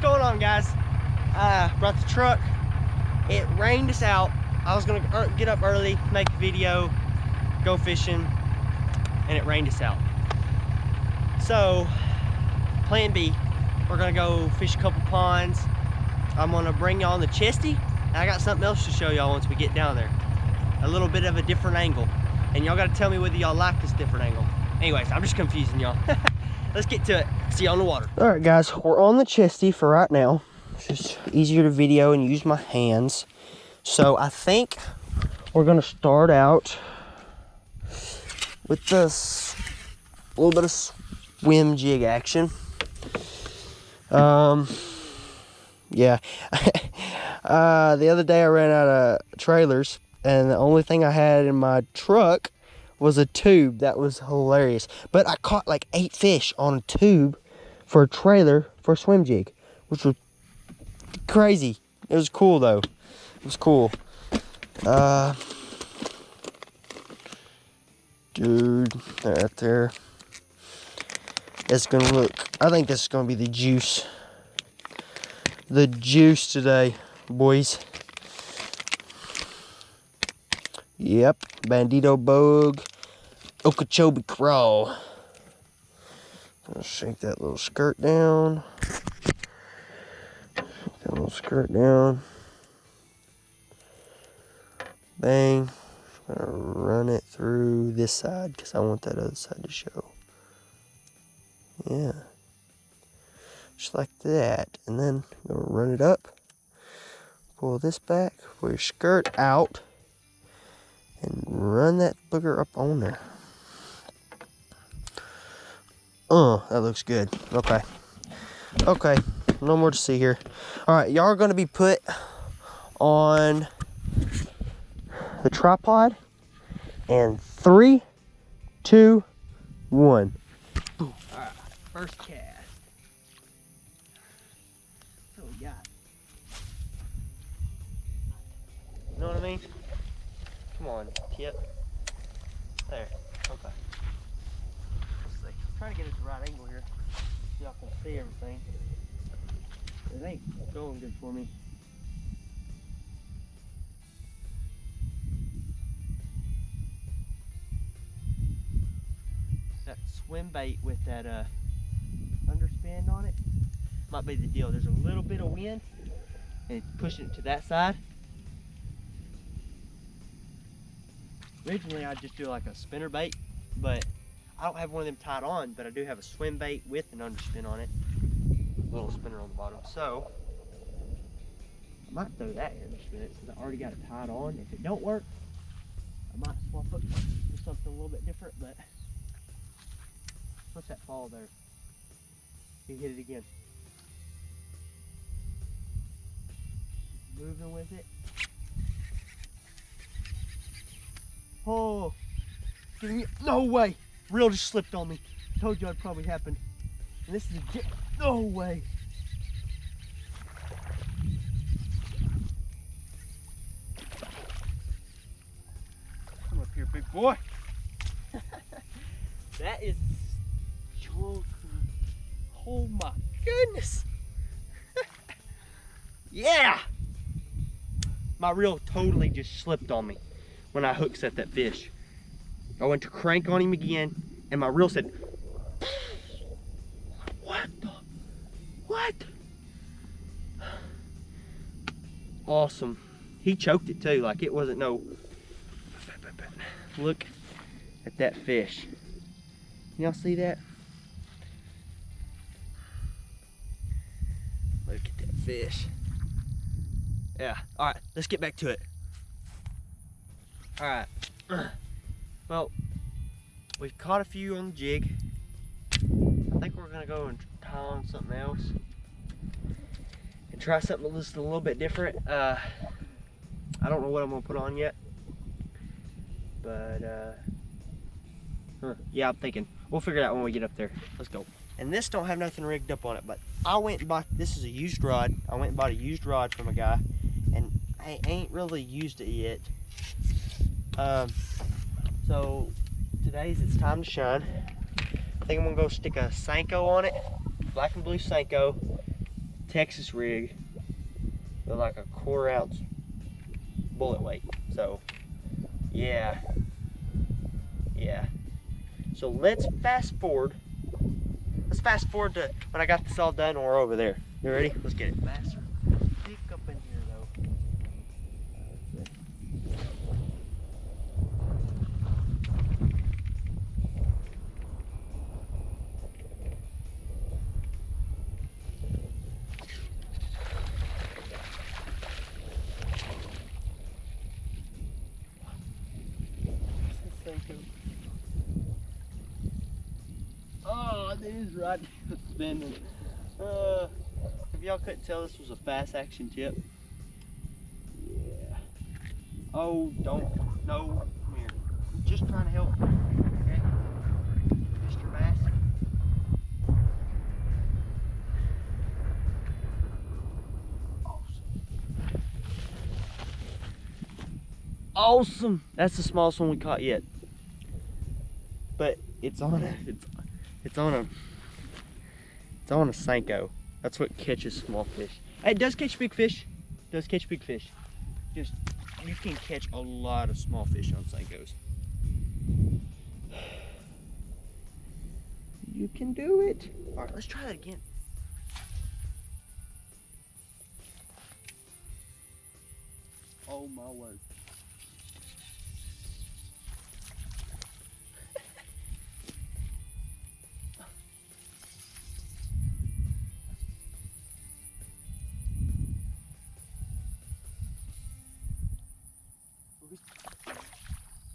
going on, guys? Brought the truck. It rained us out. I was gonna get up early, make a video, go fishing, and it rained us out. So, plan B, we're gonna go fish a couple ponds. I'm gonna bring y'all on the Chesty, and I got something else to show y'all once we get down there. A little bit of a different angle. And y'all gotta tell me whether y'all like this different angle. Anyways, I'm just confusing y'all. Let's get to it. See you on the water. All right, guys, we're on the Chesty for right now. It's just easier to video and use my hands. So I think we're gonna start out with this little bit of swim jig action. Yeah. The other day I ran out of trailers, and the only thing I had in my truck was a tube. That was hilarious. But I caught like 8 fish on a tube for a trailer for a swim jig, which was crazy. It was cool though. It was cool. Dude, right there. It's gonna look, I think this is gonna be the juice. The juice today, boys. Yep, Bandito Bug, Okeechobee Craw. Gonna shake that little skirt down. Shake that little skirt down. Bang. I'm gonna run it through this side because I want that other side to show. Yeah. Just like that. And then I'm gonna run it up. Pull this back. Pull your skirt out. And run that booger up on there. Oh, that looks good. Okay. Okay. No more to see here. Alright, y'all are gonna be put on the tripod. And 3, 2, 1. Boom. Alright, first cast. So we got. You know what I mean? Come on, tip. There. Okay. Let's see. I'm trying to get it at the right angle here so y'all can see everything. It ain't going good for me. That swim bait with that underspin on it might be the deal. There's a little bit of wind and it's pushing it to that side. Originally I'd just do like a spinner bait, but I don't have one of them tied on, but I do have a swim bait with an underspin on it. A little spinner on the bottom. So I might throw that here in just a minute since I already got it tied on. If it don't work, I might swap up to something a little bit different, but what's that fall there? You hit it again. Moving with it. Oh, no way. Reel just slipped on me. Told you it'd probably happen. And this is no way. Come up here, big boy. That is, oh my goodness. Yeah. My reel totally just slipped on me when I hook set that fish. I went to crank on him again, and my reel said, what the, what? Awesome. He choked it too, like it wasn't no, look at that fish. Y'all see that? Look at that fish. Yeah, all right, let's get back to it. All right, well, we've caught a few on the jig. I think we're gonna go and tie on something else and try something just a little bit different. I don't know what I'm gonna put on yet, but yeah, I'm thinking we'll figure it out when we get up there. Let's go. And this don't have nothing rigged up on it, but I went and bought, this is a used rod. I went and bought a used rod from a guy, and I ain't really used it yet. So today's it's time to shine. I think I'm gonna go stick a Senko on it, black and blue Senko, Texas rig with like a 1/4 ounce bullet weight. So yeah. So let's fast forward. Let's fast forward to when I got this all done and we're over there. You ready? Let's get it. Faster. Pick up in here though. Oh, it is right spinning. If y'all couldn't tell, this was a fast action tip. Yeah. Oh, don't. No. Come here. I'm just trying to help. Okay? Mr. Bass. Awesome. That's the smallest one we caught yet. But it's on a Senko. That's what catches small fish. It does catch big fish. It does catch big fish. Just you can catch a lot of small fish on Senkos. You can do it. All right, let's try that again. Oh my word.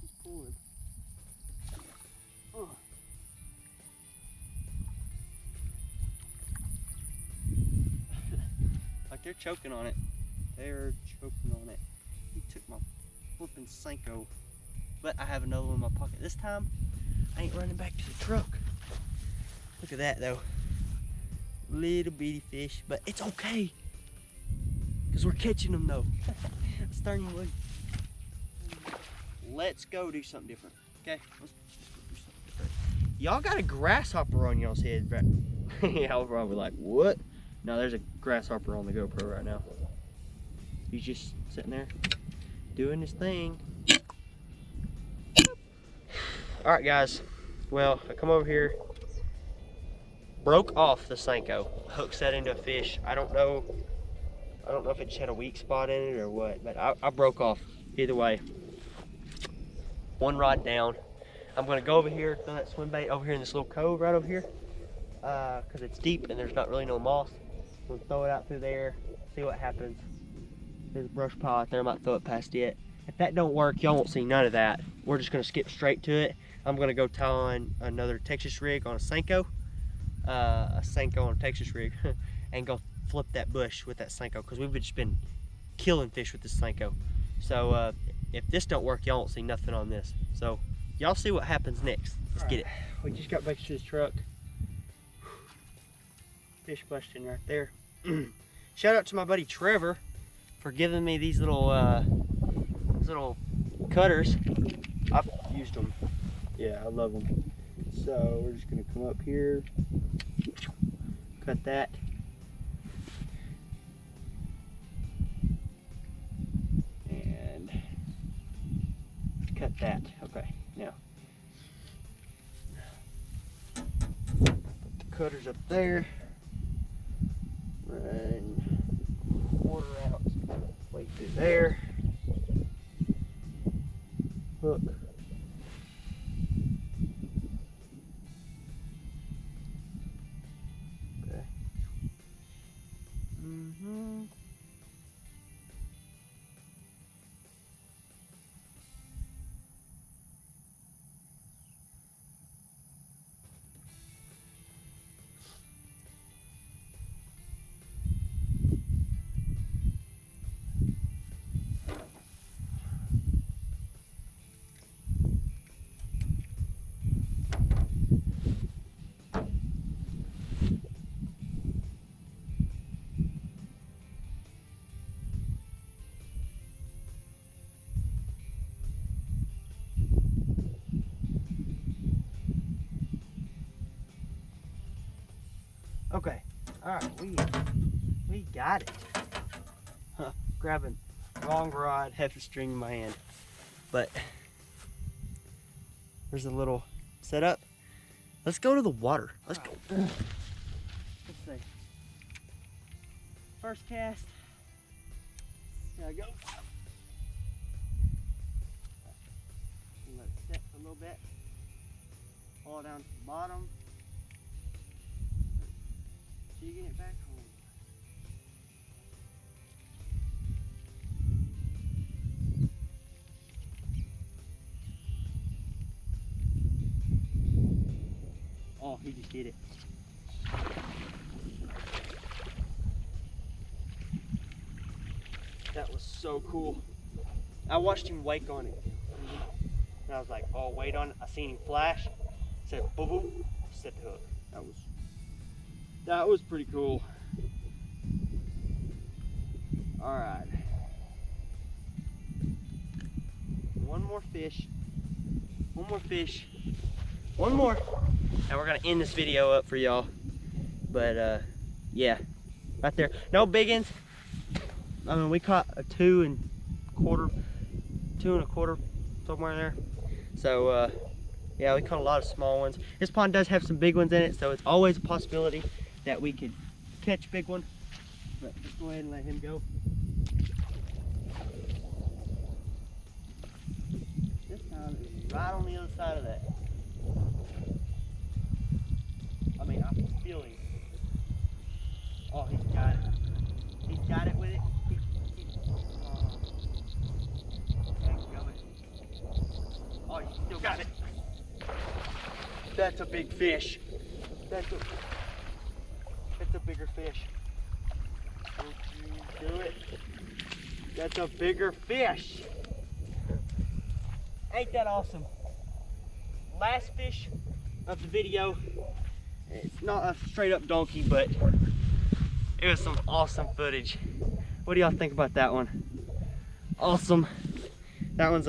He's pulling. Oh. Like they're choking on it. They're choking on it. He took my flipping Senko, but I have another one in my pocket. This time, I ain't running back to the truck. Look at that though. Little bitty fish, but it's okay. Because we're catching them though. Let's turn you loose. Let's go do something different. Okay, let's do something different. Y'all got a grasshopper on y'all's head, right? Y'all probably like, what? No, there's a grasshopper on the GoPro right now. He's just sitting there doing his thing. All right, guys. Well, I come over here, broke off the Senko, hook set into a fish. I don't know if it just had a weak spot in it or what, but I broke off. Either way, one rod down. I'm gonna go over here, throw that swim bait over here in this little cove right over here, because it's deep and there's not really no moss. I'm gonna throw it out through there, see what happens. There's a brush pile out there, I might throw it past it. If that don't work, y'all won't see none of that. We're just gonna skip straight to it. I'm gonna go tie on another Texas rig on a Senko, on a Texas rig, and go flip that bush with that Senko, because we've just been killing fish with this Senko. So if this don't work, y'all won't see nothing on this. So y'all see what happens next. Let's get it. We just got back to this truck. Fish busting right there. Shout out to my buddy Trevor for giving me these little cutters. I've used them. Yeah, I love them. So we're just gonna come up here, cut that. And cut that. Okay, now put the cutters up there. Run 1/4 ounce weight through there. Hook. Okay. Okay, all right, we We got it. Huh, grabbing wrong rod, heavy string in my hand. But there's a little setup. Let's go to the water. Let's go. Let's see. First cast. There I go. Let it set for a little bit. Fall down to the bottom. Jigging it back home. Oh, he just did it. That was so cool. I watched him wake on it. And I was like, oh, wait on it. I seen him flash. Said boom, boom, set the hook. That was pretty cool. All right. One more fish. One more fish. One more. And we're gonna end this video up for y'all. But yeah, right there. No big ones. I mean, we caught a 2 1/4, somewhere in there. So yeah, we caught a lot of small ones. This pond does have some big ones in it, so it's always a possibility that we could catch a big one. But let's go ahead and let him go. This time is right on the other side of that. I mean, I can feel him. Oh, he's got it. He's got it with it. Oh, you still got it. That's a big fish. That's a bigger fish. Don't you do it. That's a bigger fish. Ain't that awesome? Last fish of the video. It's not a straight up donkey, but it was some awesome footage. What do y'all think about that one? Awesome. That one's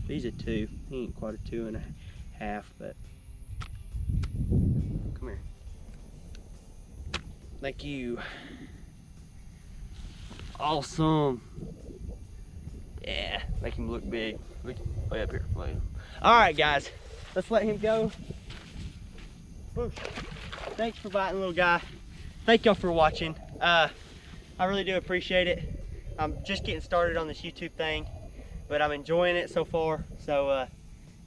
he's a 2. He ain't quite a 2 1/2, but come here. Thank you. Awesome. Yeah, make him look big. Way up here. All right, guys, let's let him go. Whoosh. Thanks for biting, little guy. Thank y'all for watching. I really do appreciate it. I'm just getting started on this YouTube thing, but I'm enjoying it so far. So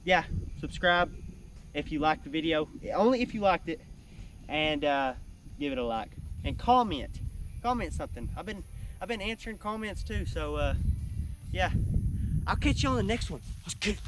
yeah, subscribe if you liked the video, only if you liked it, and give it a like and comment something. I've been answering comments too. So yeah, I'll catch you on the next one. Let's get it.